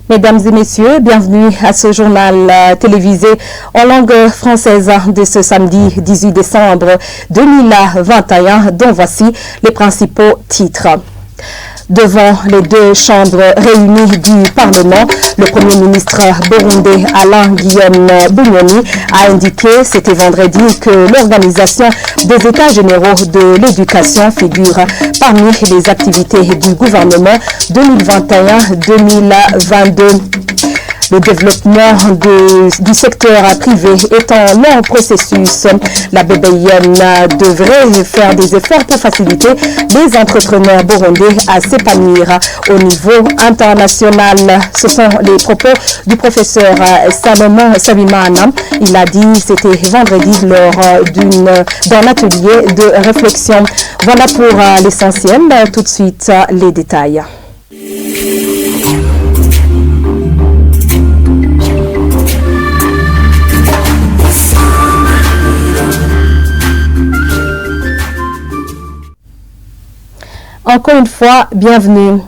Mesdames et messieurs, bienvenue à ce journal télévisé en langue française de ce samedi 18 décembre 2021, dont voici les principaux titres. Devant les deux chambres réunies du Parlement, le Premier ministre burundais Alain Guillaume Bunyoni a indiqué c'était vendredi que l'organisation des États généraux de l'éducation figure parmi les activités du gouvernement 2021-2022. Le développement du secteur privé est en long processus. La BBN devrait faire des efforts pour faciliter les entrepreneurs burundais à s'épanouir au niveau international. Ce sont les propos du professeur Salomon Sabimana. Il a dit c'était vendredi lors d'un atelier de réflexion. Voilà pour l'essentiel. Tout de suite, les détails. Encore une fois, bienvenue.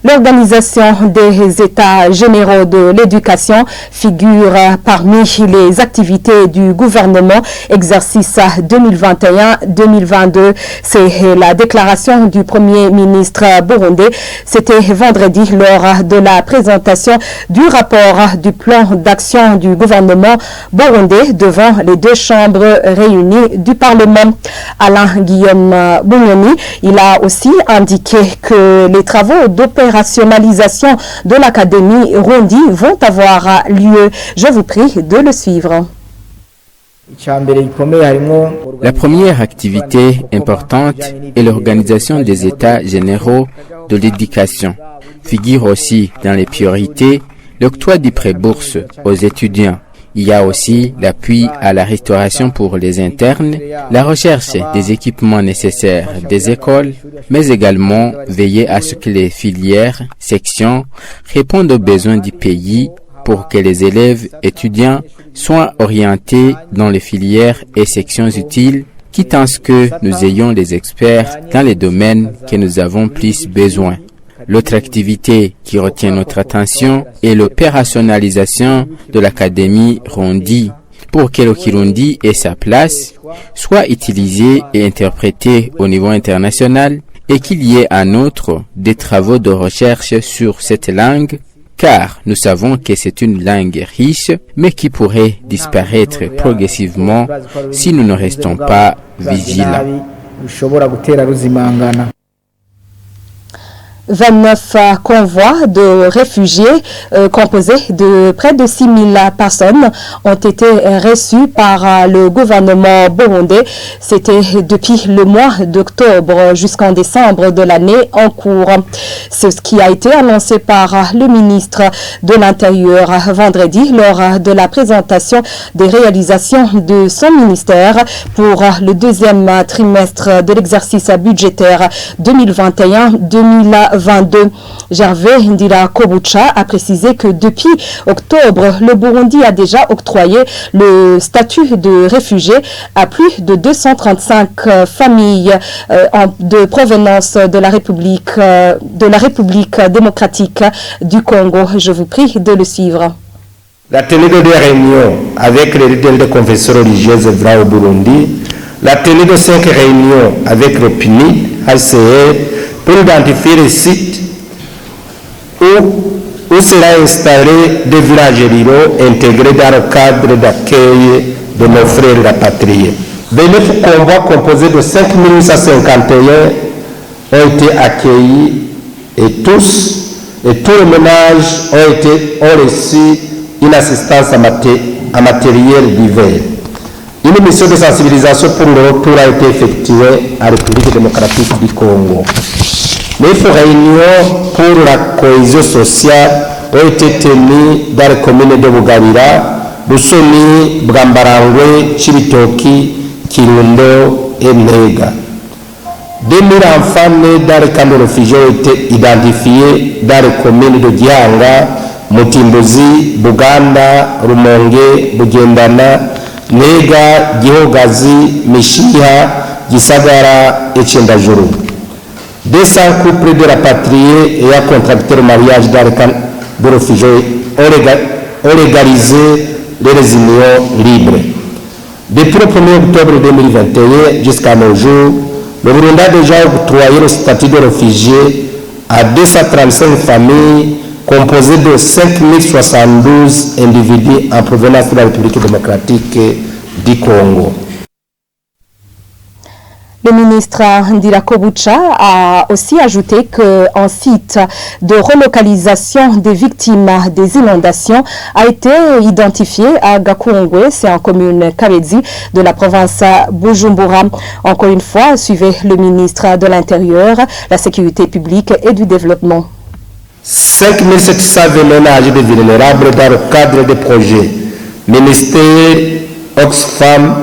L'organisation des États généraux de l'éducation figure parmi les activités du gouvernement exercice 2021-2022. C'est la déclaration du Premier ministre burundais. C'était vendredi lors de la présentation du rapport du plan d'action du gouvernement burundais devant les deux chambres réunies du Parlement. Alain Guillaume Bunyoni, il a aussi indiqué que les travaux d'opération de l'Académie Rundi vont avoir lieu. Je vous prie de le suivre. La première activité importante est l'organisation des États généraux de l'éducation. Figure aussi dans les priorités l'octroi du prêt bourse aux étudiants. Il y a aussi l'appui à la restauration pour les internes, la recherche des équipements nécessaires des écoles, mais également veiller à ce que les filières, sections répondent aux besoins du pays pour que les élèves étudiants soient orientés dans les filières et sections utiles, quitte à ce que nous ayons des experts dans les domaines que nous avons plus besoin. L'autre activité qui retient notre attention est l'opérationnalisation de l'Académie Rundi pour que le Kirundi ait sa place, soit utilisé et interprété au niveau international et qu'il y ait en outre des travaux de recherche sur cette langue car nous savons que c'est une langue riche mais qui pourrait disparaître progressivement si nous ne restons pas vigilants. 29 convois de réfugiés composés de près de 6 000 personnes ont été reçus par le gouvernement burundais. C'était depuis le mois d'octobre jusqu'en décembre de l'année en cours. C'est ce qui a été annoncé par le ministre de l'Intérieur vendredi lors de la présentation des réalisations de son ministère pour le deuxième trimestre de l'exercice budgétaire 2021-2022. Gervais Ndira Kobucha a précisé que depuis octobre, le Burundi a déjà octroyé le statut de réfugié à plus de 235 familles de provenance de la République démocratique du Congo. Je vous prie de le suivre. La tenue de deux réunions avec les leaders des confessions religieuses vraies au Burundi, la tenue de 5 réunions avec le PNUD, HCR, pour identifier les sites où sera installé des villages ruraux intégrés dans le cadre d'accueil de nos frères rapatriés. 29 convois composés de 5 851 ont été accueillis et tous les ménages ont reçu une assistance à matériel divers. Une mission de sensibilisation pour le retour a été effectuée en République démocratique du Congo. Les réunions pour la cohésion sociale ont été tenues dans les communes de Bugabira, Busoni, Brambarangwe, Chibitoki, Kirundo et Nega. 2000 enfants nés dans les camps de réfugiés ont été identifiés dans les communes de Gihanga, Mutimbuzi, Buganda, Rumonge, Bugendana, Nega, Gihogazi, Mishiha, Gisagara et Tchendajuru. 200 couples de rapatriés ayant contracté le mariage dans les camps de réfugiés ont légalisé les unions libres. Depuis le 1er octobre 2021 jusqu'à nos jours, le Burundi a déjà octroyé le statut de réfugié à 235 familles composées de 5072 individus en provenance de la République démocratique du Congo. Le ministre Ndira Kobucha a aussi ajouté qu'un site de relocalisation des victimes des inondations a été identifié à Gakungwe, c'est en commune Kabedi de la province Bujumbura. Encore une fois, suivez le ministre de l'Intérieur, la Sécurité publique et du Développement. 5720 ménages de vulnérables dans le cadre des projets ministère Oxfam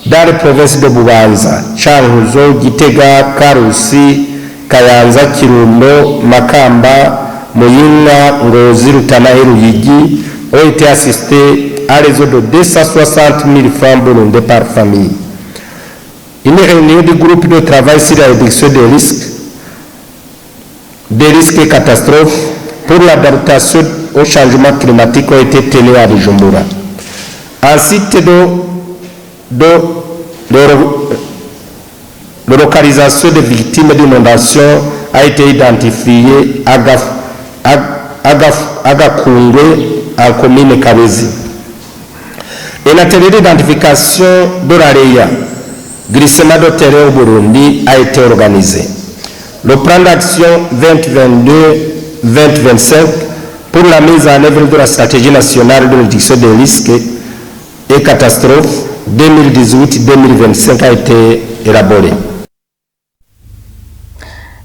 dans les provinces de Bubanza, Changuzo, Gitega, Karusi, Kayanza, Kirundo, Makamba, Muyinga, Ngozi, Rutana et Ruyigi ont été assistés à réseau de 260 000 francs burundais par famille. Une réunion du groupe de travail sur la réduction des risques et catastrophes pour l'adaptation au changement climatique a été tenue à Bujumbura. Un site de localisation des victimes d'inondations a été identifié à Gakungwe en commune Kabezi. Un atelier d'identification de l'AREA, glissement de terrain au Burundi, a été organisé. Le plan d'action 2022-2025 pour la mise en œuvre de la stratégie nationale de réduction des risques et catastrophes 2018-2025 a été élaboré.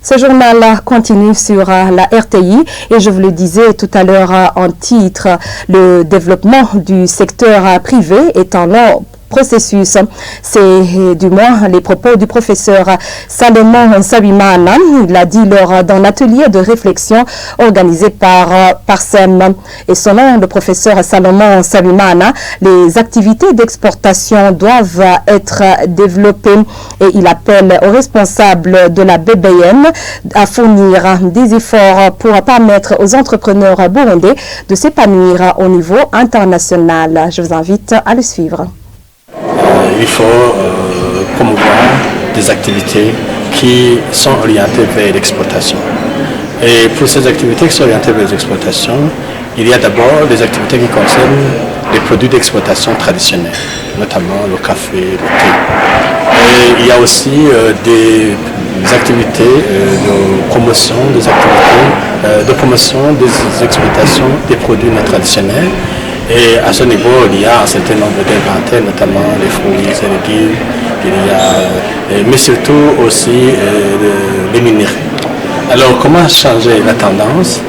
Ce journal continue sur la RTI et je vous le disais tout à l'heure en titre, le développement du secteur privé est en long processus. C'est du moins les propos du professeur Salomon Sabimana. Il l'a dit lors d'un atelier de réflexion organisé par Parsem. Et selon le professeur Salomon Sabimana, les activités d'exportation doivent être développées et il appelle aux responsables de la BBN à fournir des efforts pour permettre aux entrepreneurs burundais de s'épanouir au niveau international. Je vous invite à le suivre. Il faut promouvoir des activités qui sont orientées vers l'exploitation. Et pour ces activités qui sont orientées vers l'exploitation, il y a d'abord des activités qui concernent les produits d'exploitation traditionnels, notamment le café, le thé. Et il y a aussi des activités de promotion, des exploitations des produits non traditionnels. Et à ce niveau, il y a un certain nombre d'inventaires, notamment les fruits et légumes, mais surtout aussi les minerais. Alors, comment changer la tendance?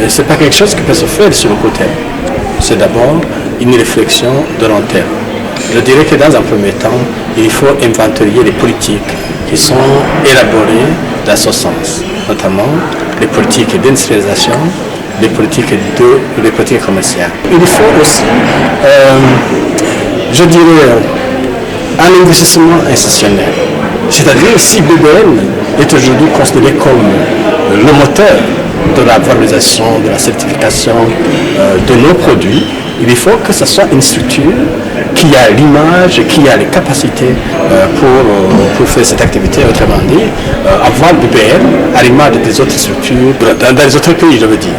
Ce n'est pas quelque chose qui peut se faire sur le court terme. C'est d'abord une réflexion de long terme. Je dirais que dans un premier temps, il faut inventorier les politiques qui sont élaborées dans ce sens, notamment les politiques d'industrialisation, les politiques commerciales. Il faut aussi, je dirais, un investissement institutionnel. C'est-à-dire si BBN est aujourd'hui considéré comme le moteur de la valorisation, de la certification de nos produits, il faut que ce soit une structure qui a l'image, qui a les capacités pour faire cette activité, autrement dit, avoir BBN à l'image des autres structures, dans les autres pays, je veux dire.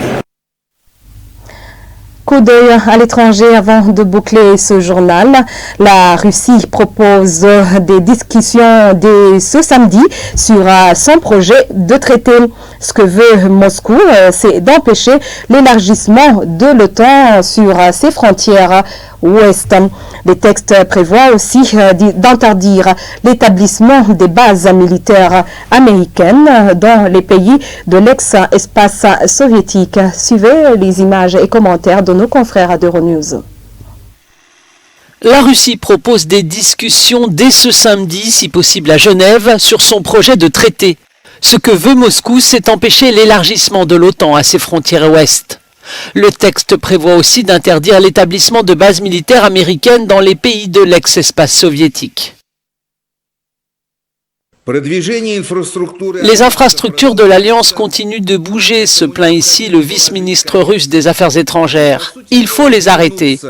Coup d'œil à l'étranger avant de boucler ce journal. La Russie propose des discussions dès ce samedi sur son projet de traité. Ce que veut Moscou, c'est d'empêcher l'élargissement de l'OTAN sur ses frontières ouest. Les textes prévoient aussi d'interdire l'établissement des bases militaires américaines dans les pays de l'ex-espace soviétique. Suivez les images et commentaires de nos confrères d'Euronews. La Russie propose des discussions dès ce samedi, si possible à Genève, sur son projet de traité. Ce que veut Moscou, c'est empêcher l'élargissement de l'OTAN à ses frontières ouest. Le texte prévoit aussi d'interdire l'établissement de bases militaires américaines dans les pays de l'ex-espace soviétique. Les infrastructures de l'Alliance continuent de bouger, se plaint ici le vice-ministre russe des Affaires étrangères. Il faut les arrêter.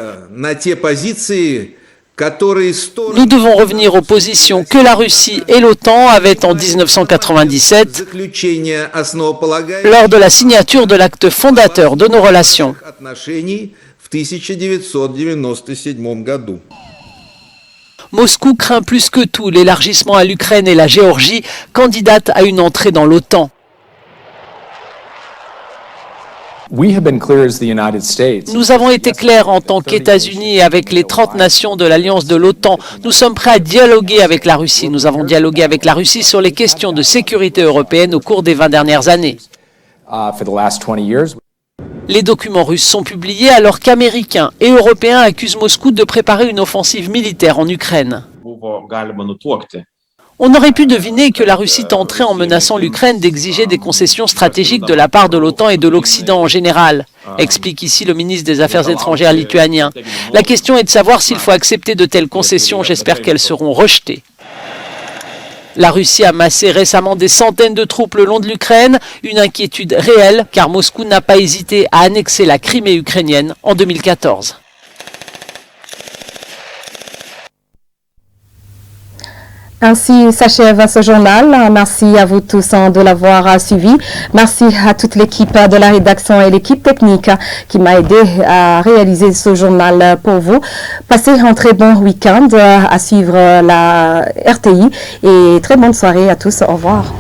Nous devons revenir aux positions que la Russie et l'OTAN avaient en 1997 lors de la signature de l'acte fondateur de nos relations. Moscou craint plus que tout l'élargissement à l'Ukraine et la Géorgie, candidates à une entrée dans l'OTAN. Nous avons été clairs en tant qu'États-Unis et avec les 30 nations de l'Alliance de l'OTAN. Nous sommes prêts à dialoguer avec la Russie. Nous avons dialogué avec la Russie sur les questions de sécurité européenne au cours des 20 dernières années. Les documents russes sont publiés alors qu'Américains et Européens accusent Moscou de préparer une offensive militaire en Ukraine. On aurait pu deviner que la Russie tenterait en menaçant l'Ukraine d'exiger des concessions stratégiques de la part de l'OTAN et de l'Occident en général, explique ici le ministre des Affaires étrangères lituanien. La question est de savoir s'il faut accepter de telles concessions. J'espère qu'elles seront rejetées. La Russie a massé récemment des centaines de troupes le long de l'Ukraine, une inquiétude réelle car Moscou n'a pas hésité à annexer la Crimée ukrainienne en 2014. Ainsi s'achève ce journal. Merci à vous tous de l'avoir suivi. Merci à toute l'équipe de la rédaction et l'équipe technique qui m'a aidé à réaliser ce journal pour vous. Passez un très bon week-end à suivre la RTI et très bonne soirée à tous. Au revoir.